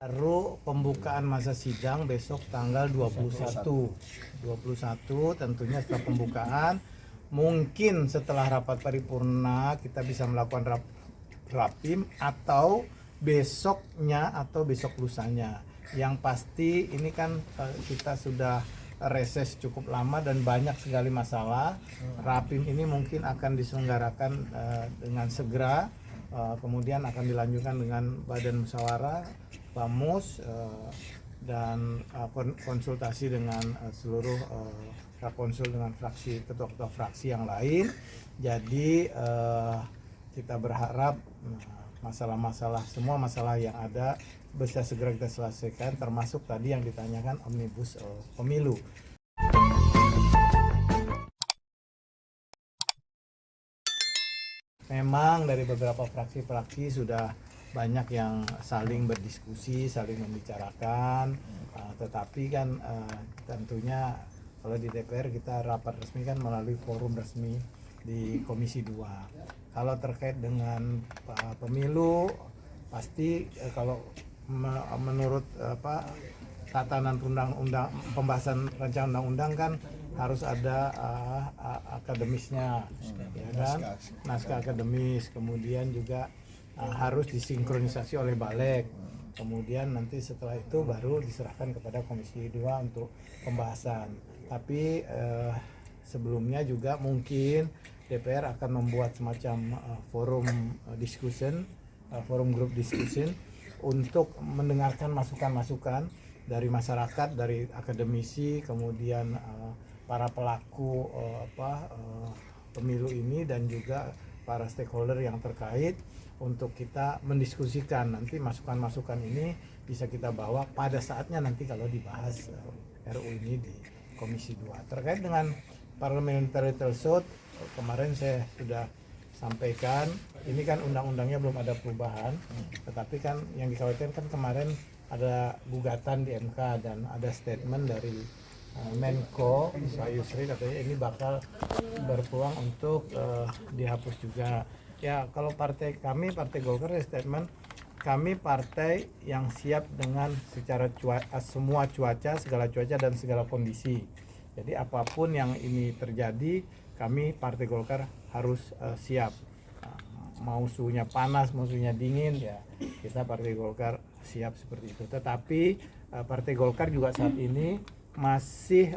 Baru pembukaan masa sidang besok tanggal 21 tentunya setelah pembukaan mungkin setelah rapat paripurna kita bisa melakukan rapim atau besoknya atau besok lusanya. Yang pasti ini kan kita sudah reses cukup lama dan banyak sekali masalah. Rapim ini mungkin akan diselenggarakan dengan segera, kemudian akan dilanjutkan dengan Badan Musyawarah Bamus dan konsultasi dengan seluruh konsul dengan fraksi, ketua-ketua fraksi yang lain. Jadi kita berharap masalah-masalah, semua masalah yang ada bisa segera kita selesaikan, termasuk tadi yang ditanyakan omnibus pemilu. Memang dari beberapa fraksi-fraksi sudah banyak yang saling berdiskusi, saling membicarakan, tetapi kan tentunya kalau di DPR kita rapat resmi kan melalui forum resmi di Komisi 2. Kalau terkait dengan pemilu, pasti kalau menurut tatanan undang-undang, pembahasan rancangan undang-undang kan harus ada akademisnya, ya kan, naskah akademis, kemudian juga harus disinkronisasi oleh Balek, kemudian nanti setelah itu baru diserahkan kepada Komisi 2 untuk pembahasan. Tapi sebelumnya juga mungkin DPR akan membuat semacam forum discussion, forum group discussion untuk mendengarkan masukan-masukan dari masyarakat, dari akademisi, kemudian para pelaku pemilu ini dan juga para stakeholder yang terkait untuk kita mendiskusikan. Nanti masukan-masukan ini bisa kita bawa pada saatnya nanti kalau dibahas RU ini di Komisi 2. Terkait dengan parliamentary threshold, kemarin saya sudah sampaikan, ini kan undang-undangnya belum ada perubahan, tetapi kan yang dikhawatirkan kemarin ada gugatan di MK dan ada statement dari Menko Pak Yusri, katanya ini bakal berpeluang untuk dihapus juga. Ya, kalau partai kami, Partai Golkar, statement kami partai yang siap dengan secara semua cuaca, segala cuaca dan segala kondisi. Jadi apapun yang ini terjadi, kami Partai Golkar harus siap. Mau suhunya panas, mau suhunya dingin, ya kita Partai Golkar siap seperti itu. Tetapi Partai Golkar juga saat ini masih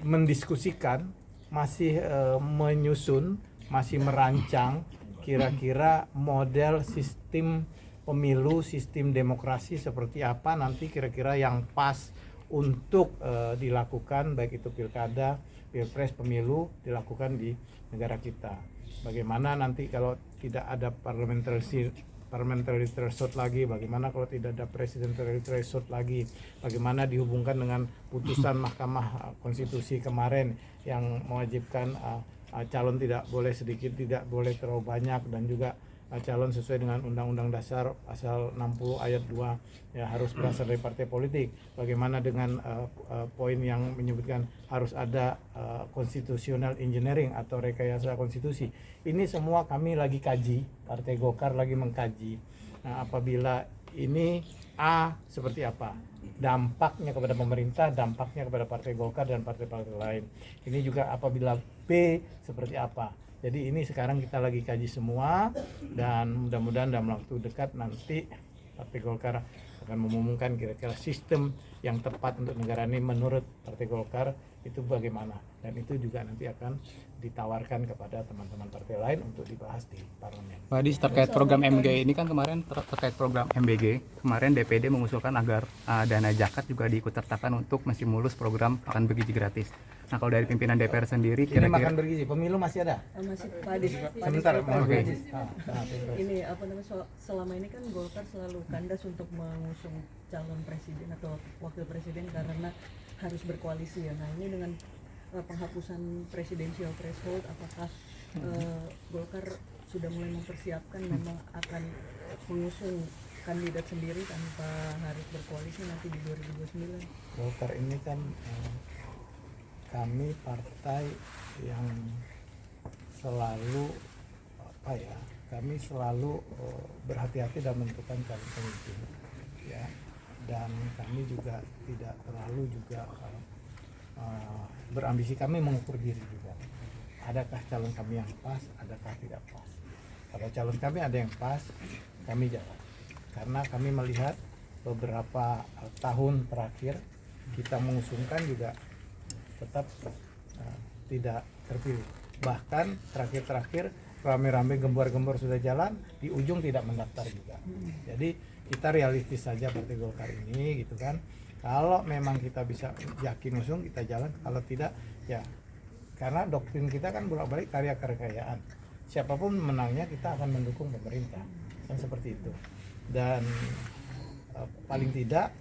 mendiskusikan, masih menyusun, masih merancang kira-kira model sistem pemilu, sistem demokrasi seperti apa nanti kira-kira yang pas untuk dilakukan, baik itu pilkada, pilpres, pemilu dilakukan di negara kita. Bagaimana nanti kalau tidak ada parliamentary threshold lagi, bagaimana kalau tidak ada presidential threshold lagi, bagaimana dihubungkan dengan putusan Mahkamah Konstitusi kemarin yang mewajibkan calon tidak boleh sedikit, tidak boleh terlalu banyak, dan juga calon sesuai dengan Undang-Undang Dasar pasal 60 ayat 2 ya harus berasal dari partai politik. Bagaimana dengan poin yang menyebutkan harus ada constitutional engineering atau rekayasa konstitusi. Ini semua kami lagi kaji, Partai Golkar lagi mengkaji. Nah, apabila ini seperti apa dampaknya kepada pemerintah, dampaknya kepada Partai Golkar dan partai-partai lain. Ini juga apabila B seperti apa. Jadi ini sekarang kita lagi kaji semua, dan mudah-mudahan dalam waktu dekat nanti Partai Golkar akan mengumumkan kira-kira sistem yang tepat untuk negara ini menurut Partai Golkar itu bagaimana, dan itu juga nanti akan ditawarkan kepada teman-teman partai lain untuk dibahas di parlemen. Pak Adi, terkait program MG ini kan kemarin terkait program MBG, kemarin DPD mengusulkan agar dana zakat juga diikut sertakan untuk masih mulus program makan bergizi gratis. Nah, kalau dari pimpinan DPR sendiri kira-kira ini makan bergizi pemilu masih ada? Masih Pak Adi. Sebentar, Oke. Ini selama ini kan Golkar selalu kandas untuk mengusung calon presiden atau wakil presiden karena harus berkoalisi ya. Nah, ini dengan penghapusan presidensial threshold, apakah Golkar sudah mulai mempersiapkan memang akan mengusung kandidat sendiri tanpa harus berkoalisi nanti di 2029? Golkar ini kan kami partai yang selalu kami selalu berhati-hati dalam menentukan calon pemimpin, ya. Dan kami juga tidak terlalu juga berambisi, kami mengukur diri juga. Adakah calon kami yang pas, adakah tidak pas. Kalau calon kami ada yang pas, kami jalan. Karena kami melihat beberapa tahun terakhir kita mengusungkan juga tetap tidak terpilih. Bahkan terakhir-terakhir rame-rame gembor-gembor sudah jalan, di ujung tidak mendaftar juga. Jadi kita realistis saja Partai Golkar ini gitu kan. Kalau memang kita bisa yakin usung, kita jalan. Kalau tidak, ya karena doktrin kita kan bolak-balik karya kekayaan. Siapapun menangnya kita akan mendukung pemerintah, kan seperti itu. Dan paling tidak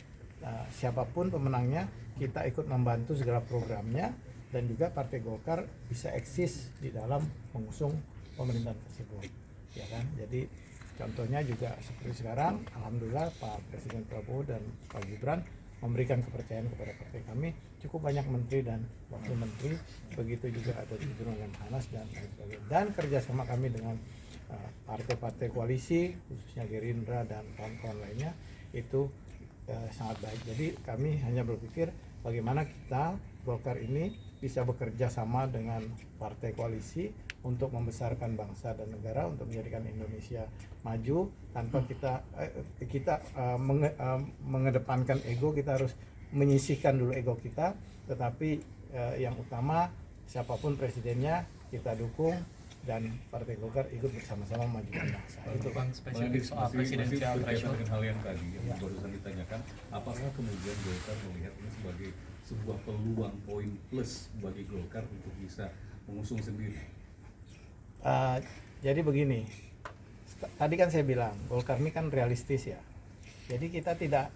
siapapun pemenangnya kita ikut membantu segala programnya, dan juga Partai Golkar bisa eksis di dalam mengusung pemerintahan tersebut, ya kan. Jadi contohnya juga seperti sekarang, alhamdulillah Pak Presiden Prabowo dan Pak Gibran memberikan kepercayaan kepada partai kami, cukup banyak menteri dan wakil menteri, begitu juga ada di Gubernur Lemhanas dan lain sebagainya. Dan kerjasama kami dengan partai-partai koalisi, khususnya Gerindra dan kawan-kawan lainnya, itu sangat baik. Jadi kami hanya berpikir bagaimana kita Golkar ini bisa bekerja sama dengan partai koalisi untuk membesarkan bangsa dan negara, untuk menjadikan Indonesia maju tanpa kita mengedepankan ego. Kita harus menyisihkan dulu ego kita, tetapi yang utama siapapun presidennya kita dukung, dan Partai Golkar ikut bersama-sama memajukan bangsa. Itu Bang, spesifik soal presidensial threshold dengan hal yang tadi yang barusan ditanyakan, apakah kemudian Golkar melihat ini sebagai sebuah peluang poin plus bagi Golkar untuk bisa mengusung sendiri? Jadi begini, tadi kan saya bilang Golkar ini kan realistis ya. Jadi kita tidak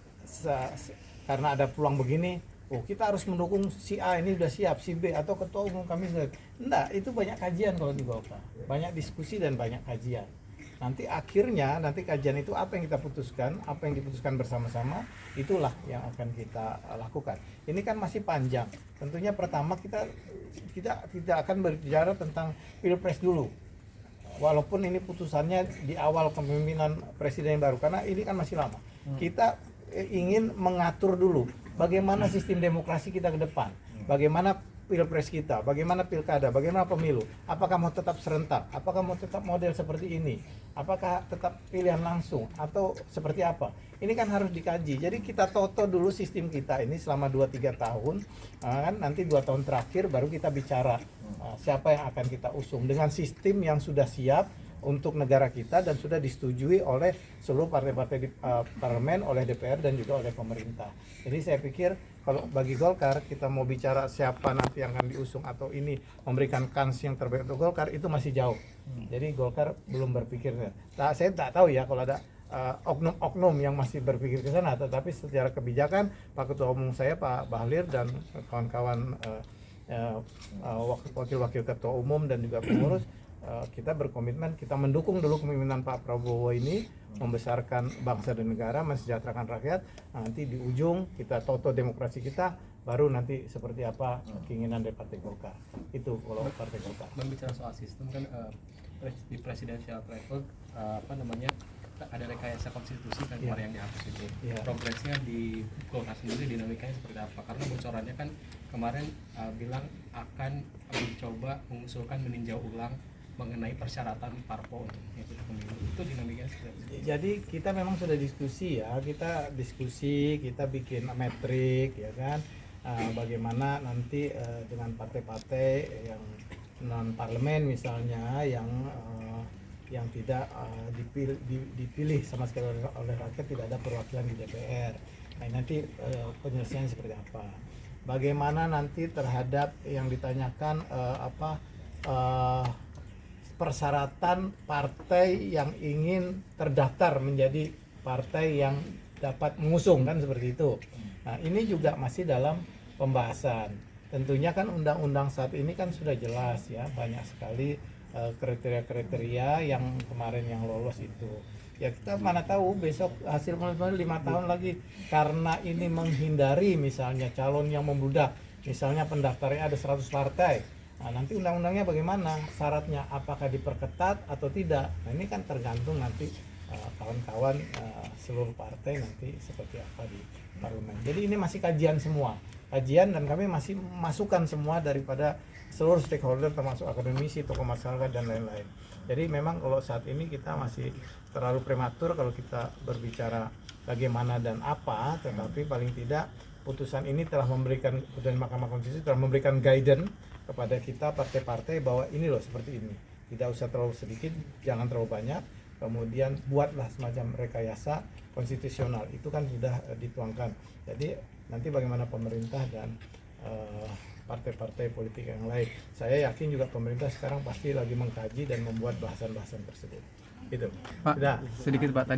karena ada peluang begini, oh kita harus mendukung si A ini sudah siap, si B atau ketua umum kami sudah. Enggak, itu banyak kajian kalau di Golkar, banyak diskusi dan banyak kajian. Nanti akhirnya, nanti kajian itu apa yang kita putuskan, apa yang diputuskan bersama-sama, itulah yang akan kita lakukan. Ini kan masih panjang. Tentunya pertama kita tidak akan berbicara tentang Pilpres dulu. Walaupun ini putusannya di awal kepemimpinan presiden yang baru, karena ini kan masih lama. Kita ingin mengatur dulu bagaimana sistem demokrasi kita ke depan, bagaimana Pilpres kita, bagaimana pilkada, bagaimana pemilu, apakah mau tetap serentak, apakah mau tetap model seperti ini, apakah tetap pilihan langsung atau seperti apa. Ini kan harus dikaji. Jadi kita toto dulu sistem kita ini selama 2-3 tahun, kan nanti 2 tahun terakhir baru kita bicara siapa yang akan kita usung dengan sistem yang sudah siap untuk negara kita dan sudah disetujui oleh seluruh partai-partai di parlemen, oleh DPR dan juga oleh pemerintah. Jadi saya pikir kalau bagi Golkar kita mau bicara siapa nanti yang akan diusung atau ini memberikan kans yang terbaik untuk Golkar, itu masih jauh. Jadi Golkar belum berpikir. Nah, saya tak tahu ya kalau ada oknum-oknum yang masih berpikir ke sana, tetapi secara kebijakan Pak Ketua Umum saya Pak Bahlil dan kawan-kawan wakil-wakil Ketua Umum dan juga pengurus, kita berkomitmen, kita mendukung dulu kepemimpinan Pak Prabowo ini, membesarkan bangsa dan negara, mensejahterakan rakyat. Nanti di ujung kita toto demokrasi kita, baru nanti seperti apa keinginan dari Partai Golkar. Itu kalau Partai Golkar. Berbicara soal sistem kan di presidensial threshold ada rekayasa konstitusi kan kemarin yang dihapus itu. Progresnya di Golkar sendiri dinamikanya seperti apa? Karena bocorannya kan kemarin bilang akan mencoba mengusulkan meninjau ulang mengenai persyaratan parpol untuk mengikuti pemilu. Itu dinamikanya seperti apa? Jadi kita memang sudah diskusi ya, kita bikin metrik ya kan, bagaimana nanti dengan partai-partai yang non parlemen misalnya yang tidak dipilih sama sekali oleh rakyat, tidak ada perwakilan di DPR. Nah nanti penyelesaiannya seperti apa? Bagaimana nanti terhadap yang ditanyakan persyaratan partai yang ingin terdaftar menjadi partai yang dapat mengusung, kan seperti itu. Nah ini juga masih dalam pembahasan. Tentunya kan undang-undang saat ini kan sudah jelas ya, banyak sekali kriteria-kriteria yang kemarin yang lolos itu. Ya kita mana tahu besok hasil pemilu 5 tahun lagi, karena ini menghindari misalnya calon yang membludak, misalnya pendaftarnya ada 100 partai, Nah, nanti undang-undangnya bagaimana, syaratnya apakah diperketat atau tidak. Nah, ini kan tergantung nanti kawan-kawan seluruh partai nanti seperti apa di parlemen. Jadi ini masih kajian semua, kajian, dan kami masih masukkan semua daripada seluruh stakeholder termasuk akademisi, tokoh masyarakat dan lain-lain. Jadi memang kalau saat ini kita masih terlalu prematur kalau kita berbicara bagaimana dan apa, tetapi paling tidak putusan ini telah memberikan, putusan Mahkamah Konstitusi telah memberikan guidance kepada kita partai-partai bahwa ini loh seperti ini, tidak usah terlalu sedikit, jangan terlalu banyak, kemudian buatlah semacam rekayasa konstitusional, itu kan sudah dituangkan. Jadi nanti bagaimana pemerintah dan partai-partai politik yang lain, saya yakin juga pemerintah sekarang pasti lagi mengkaji dan membuat bahasan-bahasan tersebut. Gitu. Pak, Sudah. sedikit Pak tadi